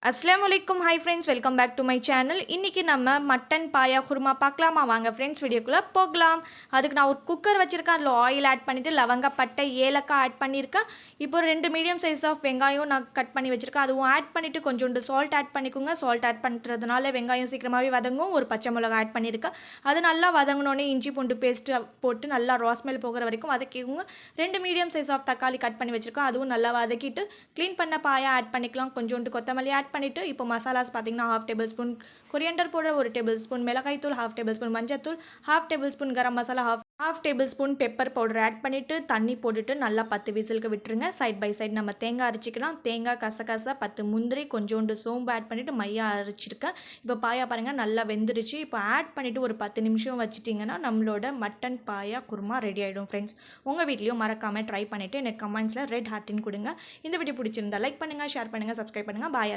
அஸ்ஸலாமுஅலைக்கும். Hi friends, welcome back to my channel. இன்றைக்கி நம்ம mutton பாயா குருமா பார்க்கலாமா? வாங்க ஃப்ரெண்ட்ஸ், வீடியோக்குள்ளே போகலாம். அதுக்கு நான் ஒரு குக்கர் வச்சுருக்கேன். அதில் ஆயில் ஆட் பண்ணிவிட்டு லவங்க, பட்டை, ஏலக்காய் ஆட் பண்ணியிருக்கேன். இப்போ 2 மீடியம் சைஸ் ஆஃப் வெங்காயம் நான் கட் பண்ணி வச்சுருக்கேன். அதுவும் ஆட் பண்ணிவிட்டு கொஞ்சோண்டு சால்ட் ஆட் பண்ணிக்கோங்க. சால்ட் ஆட் பண்ணுறதுனால வெங்காயம் சீக்கிரமாகவே வதங்கும். ஒரு பச்சை மிளகா ஆட் பண்ணியிருக்கேன். அது நல்லா வதங்கினோடனே இஞ்சி பூண்டு பேஸ்ட்டு போட்டு நல்லா ராஸ்மெல் போகிற வரைக்கும் வதக்கிக்கோங்க. 2 மீடியம் சைஸ் ஆஃப் தக்காளி கட் பண்ணி வச்சுருக்கோம். அதுவும் நல்லா வதக்கிட்டு க்ளீன் பண்ண பாயா ஆட் பண்ணிக்கலாம். கொஞ்சோண்டு கொத்தமல்லி ஆட் பண்ணிவிட்டு இப்போ மசாலாஸ் பார்த்திங்கன்னா 1/2 tablespoon coriander powder, 1 tablespoon மிளகாய் தூள், 1/2 டேபிள் ஸ்பூன் மஞ்சத்தூள், 1/2 tablespoon garam masala, 1/2 tablespoon pepper powder add பண்ணிவிட்டு தண்ணி போட்டுட்டு நல்லா 10 விசிலுக்கு விட்டுருங்க. சைட் பை சைட் நம்ம தேங்காய் அரைச்சிக்கலாம். தேங்காய் கசகசா 10 முந்திரி, கொஞ்சோண்டு சோம்பு ஆட் பண்ணிவிட்டு மையா அரைச்சிருக்கேன். இப்போ பாயா பாருங்கள் நல்லா வெந்துருச்சு. இப்போ ஆட் பண்ணிவிட்டு ஒரு 10 நிமிஷம் வச்சிட்டிங்கன்னா நம்மளோட மட்டன் பாயா குருமா ரெடி ஆகிடும். ஃப்ரெண்ட்ஸ், உங்கள் வீட்லேயும் மறக்காமல் ட்ரை பண்ணிவிட்டு எனக்கு கமெண்ட்ஸில் ரெட் ஹார்ட்டின் கொடுங்க. இந்த வீடியோ பிடிச்சிருந்தா லைக் பண்ணுங்கள், ஷேர் பண்ணுங்கள், சப்ஸ்கிரைப் பண்ணுங்கள். பாய்.